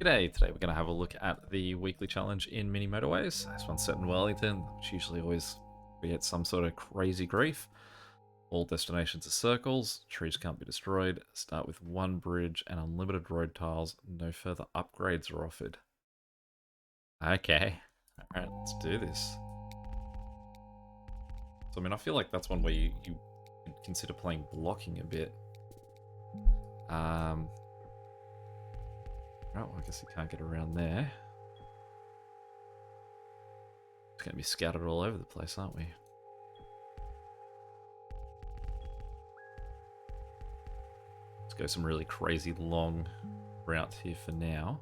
G'day, today we're going to have a look at the weekly challenge in Mini Motorways. This one's set in Wellington, which usually always creates some sort of crazy grief. All destinations are circles, trees can't be destroyed, start with one bridge and unlimited road tiles, no further upgrades are offered. Okay, alright, let's do this. So I mean, I feel like that's one where you could consider playing blocking a bit. Oh, I guess you can't get around there. It's going to be scattered all over the place, aren't we? Let's go some really crazy long routes here for now.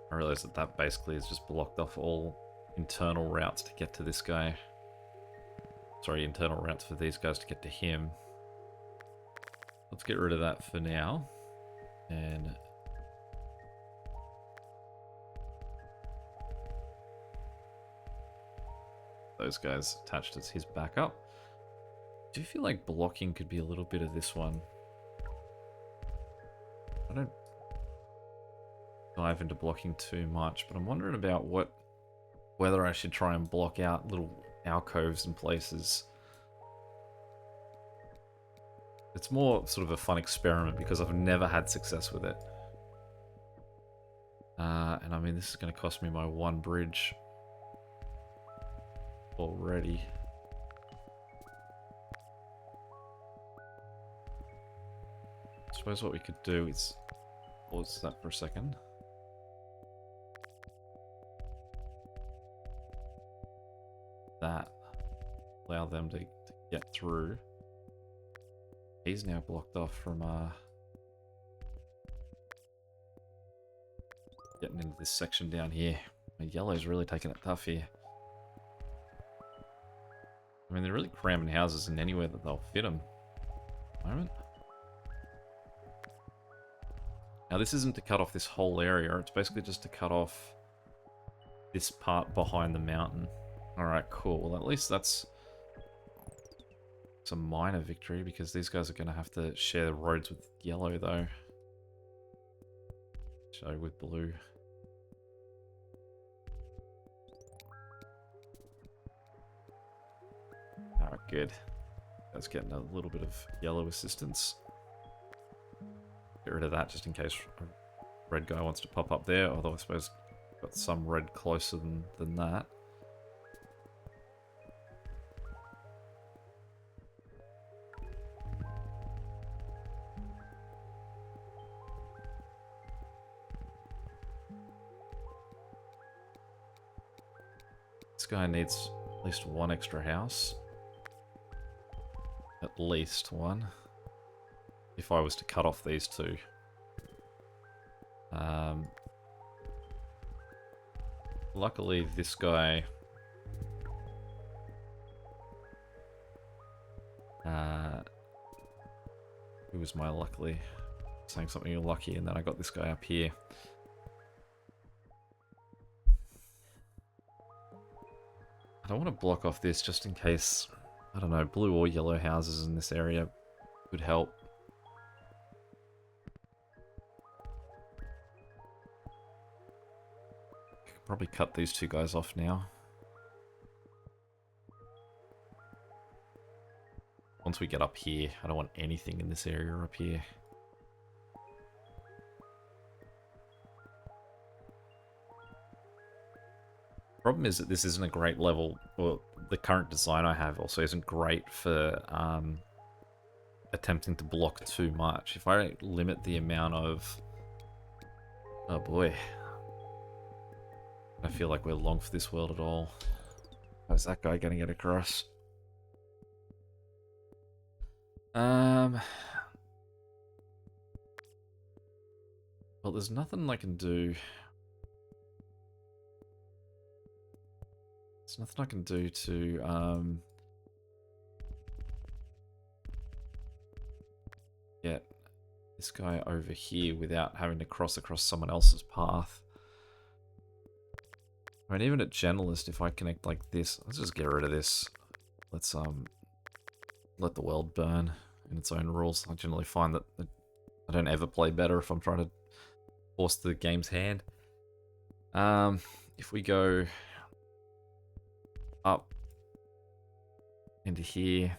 I realize that that basically has just blocked off all internal routes to get to this guy. Sorry, internal routes for these guys to get to him. Let's get rid of that for now. And those guys attached as his backup. Do you feel like blocking could be a little bit of this one? I don't dive into blocking too much, but I'm wondering about whether I should try and block out little alcoves and places. It's more sort of a fun experiment because I've never had success with it. And I mean, this is going to cost me my one bridge already. I suppose what we could do is pause that for a second. That. Allow them to get through. He's now blocked off from getting into this section down here. Yellow's really taking it tough here. I mean, they're really cramming houses in anywhere that they'll fit them at the moment. Now, this isn't to cut off this whole area. It's basically just to cut off this part behind the mountain. Alright, cool. Well, at least that's a minor victory because these guys are going to have to share the roads with yellow, though. So, with blue. Alright, good. That's getting a little bit of yellow assistance. Get rid of that just in case a red guy wants to pop up there, although I suppose I've got some red closer than that. This guy needs at least one extra house. At least one. If I was to cut off these two. Luckily, this guy... who was my luckily? Saying something lucky, and then I got this guy up here. I don't want to block off this just in case, I don't know, blue or yellow houses in this area would help. I could probably cut these two guys off now. Once we get up here, I don't want anything in this area up here. Problem is that this isn't a great level, or the current design I have also isn't great for attempting to block too much. If I limit the amount of... Oh boy. I feel like we're long for this world at all. How's that guy going to get across? Well, there's nothing I can do. There's nothing I can do to get this guy over here without having to cross across someone else's path. I mean, even at Generalist, if I connect like this, let's just get rid of this. Let's let the world burn. in its own rules. I generally find that I don't ever play better if I'm trying to force the game's hand. If we go up into here,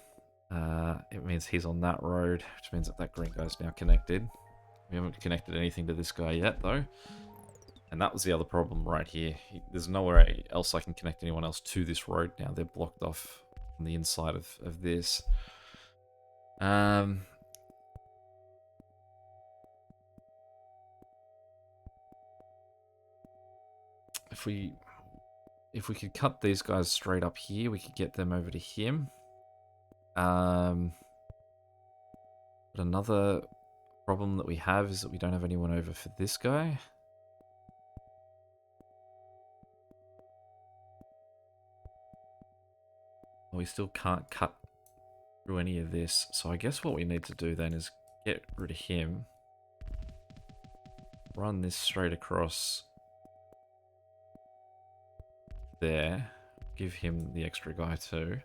it means he's on that road, which means that green guy's now connected. We haven't connected anything to this guy yet, though. And that was the other problem right here. There's nowhere else I can connect anyone else to this road now. They're blocked off on the inside of this. If we could cut these guys straight up here, we could get them over to him. But another problem that we have is that we don't have anyone over for this guy. We still can't cut through any of this. So I guess what we need to do then is get rid of him. Run this straight across there. Give him the extra guy too.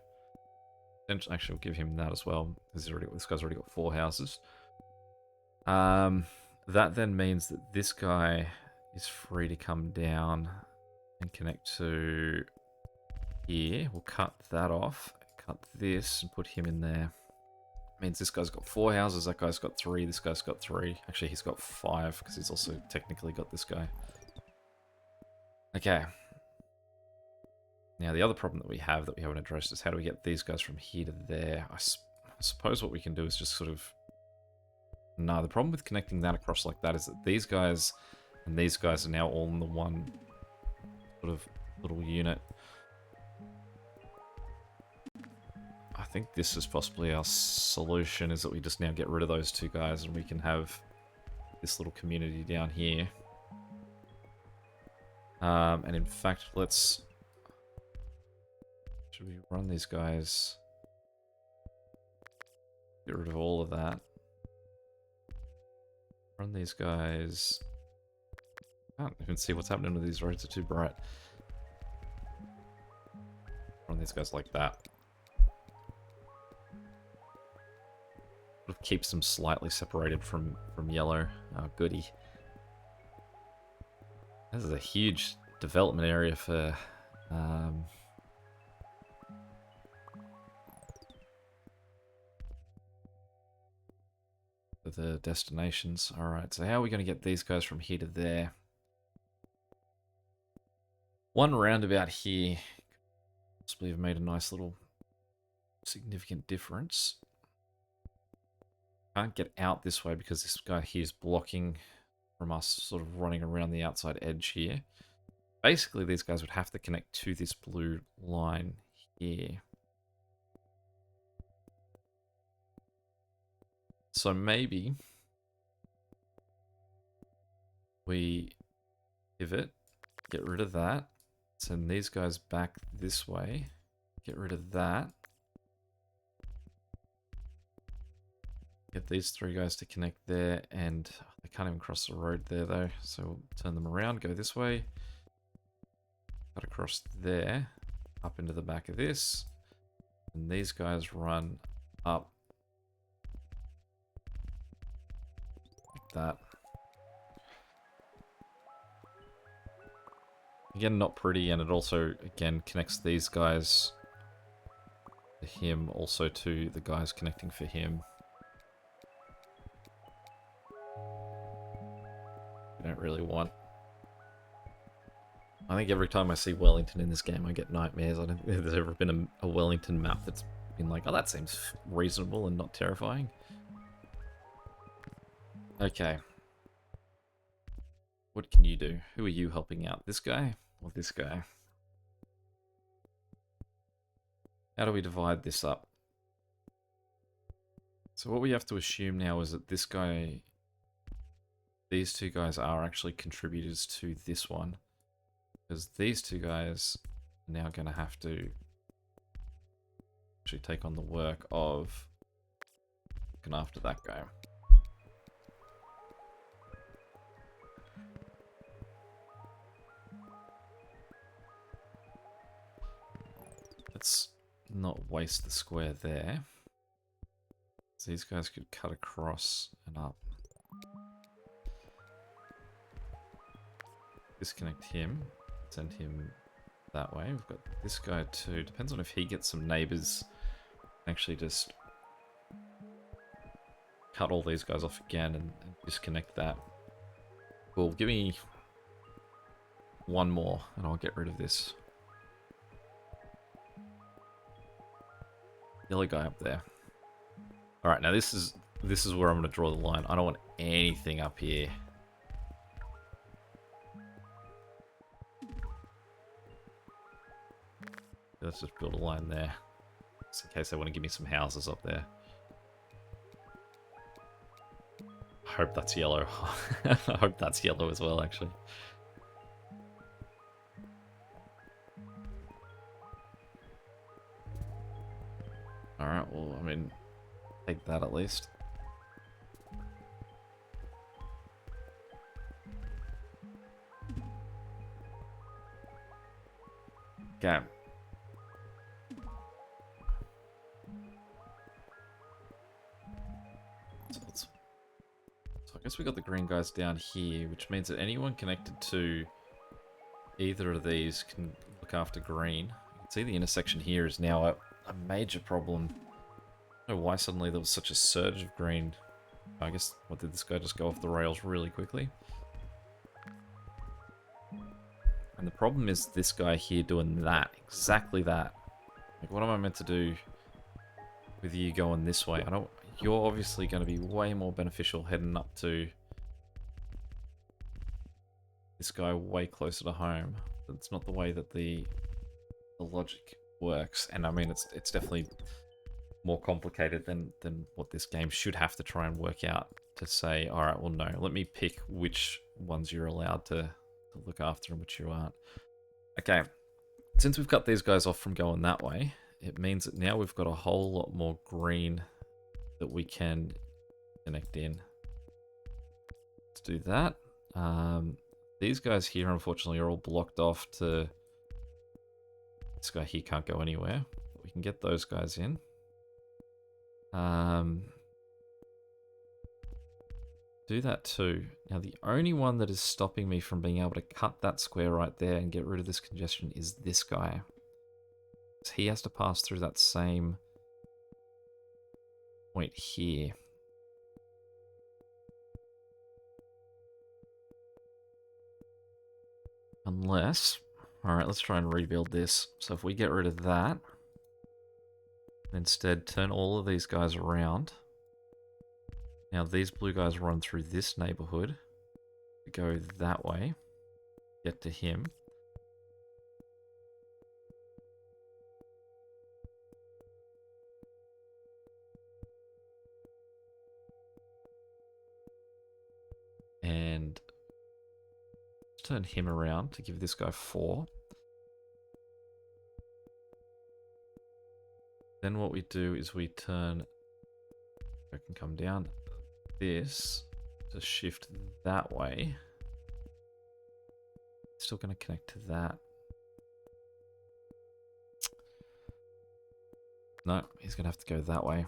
Actually, we'll give him that as well. This guy's already got 4 houses. That then means that this guy is free to come down and connect to here. We'll cut that off. Cut this and put him in there. Means this guy's got 4 houses. That guy's got 3. This guy's got 3. Actually, he's got 5 because he's also technically got this guy. Okay. Now, the other problem that we haven't addressed is how do we get these guys from here to there? I suppose what we can do is just sort of... No, the problem with connecting that across like that is that these guys and these guys are now all in the one sort of little unit. I think this is possibly our solution, is that we just now get rid of those 2 guys and we can have this little community down here. And in fact, should we run these guys? Get rid of all of that. Run these guys. Can't even see what's happening with these roads, are too bright. Run these guys like that. Sort of keeps them slightly separated from yellow. Oh, goody. This is a huge development area for the destinations. Alright, so how are we going to get these guys from here to there? One roundabout here possibly have made a nice little significant difference. Can't get out this way because this guy here is blocking from us sort of running around the outside edge here. Basically, these guys would have to connect to this blue line here. So maybe we pivot, get rid of that, send these guys back this way, get rid of that, get these 3 guys to connect there, and they can't even cross the road there though, so we'll turn them around, go this way, cut across there, up into the back of this, and these guys run up that. Again, not pretty, and it also, again, connects these guys to him, also to the guys connecting for him. We don't really want... I think every time I see Wellington in this game, I get nightmares. I don't think there's ever been a Wellington map that's been like, oh, that seems reasonable and not terrifying. Okay. What can you do? Who are you helping out? This guy or this guy? How do we divide this up? So what we have to assume now is that this guy, these 2 guys are actually contributors to this one. Because these 2 guys are now going to have to actually take on the work of looking after that guy. Let's not waste the square there. These guys could cut across and up. Disconnect him. Send him that way. We've got this guy too. Depends on if he gets some neighbors. Actually just cut all these guys off again and disconnect that. Cool. Give me one more and I'll get rid of this yellow guy up there. Alright, now this is where I'm going to draw the line. I don't want anything up here. Let's just build a line there. Just in case they want to give me some houses up there. I hope that's yellow. I hope that's yellow as well, actually. Alright, well, I mean, take that at least. Okay. So I guess we got the green guys down here, which means that anyone connected to either of these can look after green. You can see the intersection here is now a major problem. I don't know why suddenly there was such a surge of green. I guess, what, did this guy just go off the rails really quickly? And the problem is this guy here doing that, exactly that. Like, what am I meant to do with you going this way? You're obviously going to be way more beneficial heading up to this guy way closer to home. That's not the way that the logic works, and I mean it's definitely more complicated than what this game should have to try and work out to say, all right, well, no, let me pick which ones you're allowed to look after and which you aren't. Okay, since we've cut these guys off from going that way, it means that now we've got a whole lot more green that we can connect in. Let's do that. These guys here, unfortunately, are all blocked off to... This guy here can't go anywhere. We can get those guys in. Do that too. Now, the only one that is stopping me from being able to cut that square right there and get rid of this congestion is this guy. So he has to pass through that same point here. Unless... Alright, let's try and rebuild this. So if we get rid of that, instead turn all of these guys around. Now these blue guys run through this neighborhood. Go that way. Get to him. And turn him around to give this guy 4. Then what we do is we turn, I can come down this to shift that way. Still going to connect to that. No, he's going to have to go that way.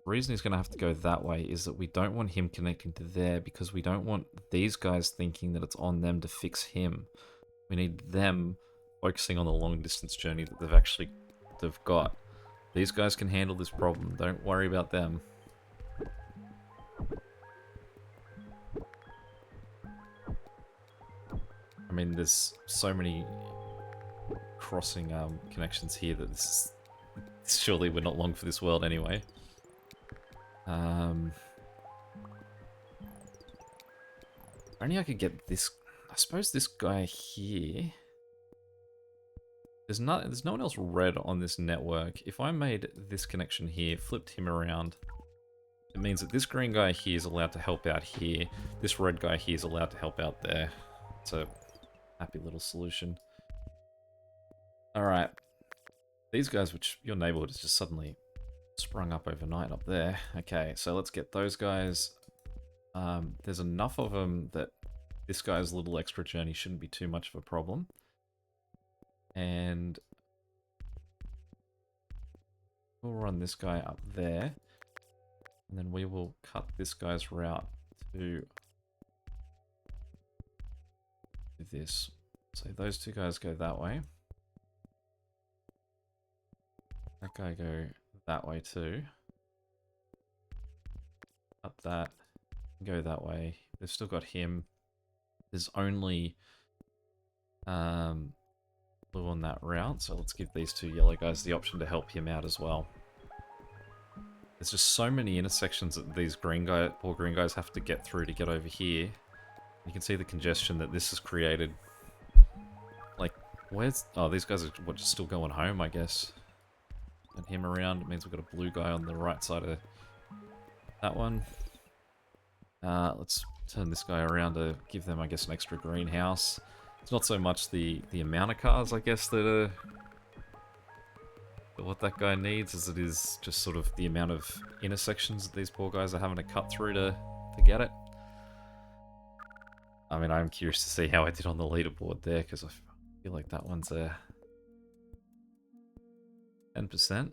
The reason he's going to have to go that way is that we don't want him connecting to there because we don't want these guys thinking that it's on them to fix him. We need them focusing on the long distance journey that they've got. These guys can handle this problem. Don't worry about them. I mean, there's so many crossing connections here that surely we're not long for this world anyway. Only I could get this. I suppose this guy here. There's no one else red on this network. If I made this connection here, flipped him around, it means that this green guy here is allowed to help out here. This red guy here is allowed to help out there. It's a happy little solution. Alright. These guys, which your neighborhood has just suddenly sprung up overnight up there. Okay, so let's get those guys. There's enough of them that this guy's little extra journey shouldn't be too much of a problem. And we'll run this guy up there. And then we will cut this guy's route to this. So those two guys go that way. That guy go that way too. Cut that. Go that way. They've still got him. There's only blue on that route, so let's give these two yellow guys the option to help him out as well. There's just so many intersections that these poor green guys have to get through to get over here. You can see the congestion that this has created. Like, where's... Oh, these guys are just still going home, I guess. And him around, it means we've got a blue guy on the right side of that one. Let's turn this guy around to give them, I guess, an extra greenhouse. It's not so much the amount of cars, I guess, that are... what that guy needs, as it is just sort of the amount of intersections that these poor guys are having to cut through to get it. I mean, I'm curious to see how I did on the leaderboard there, because I feel like that one's a 10%.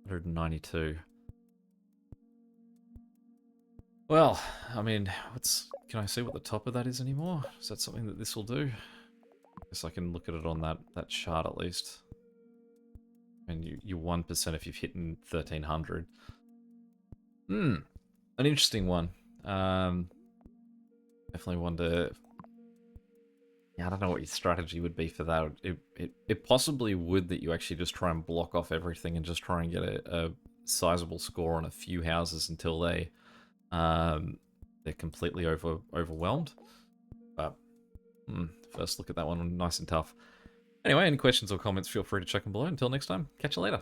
192. Well, I mean, can I see what the top of that is anymore? Is that something that this will do? I guess I can look at it on that chart at least. And you're 1% if you've hit in 1300. An interesting one. Definitely one to... Yeah, I don't know what your strategy would be for that. It possibly would that you actually just try and block off everything and just try and get a sizable score on a few houses until they're completely overwhelmed. But first look at that one, nice and tough. Anyway, any questions or comments, feel free to check them below. Until next time, catch you later.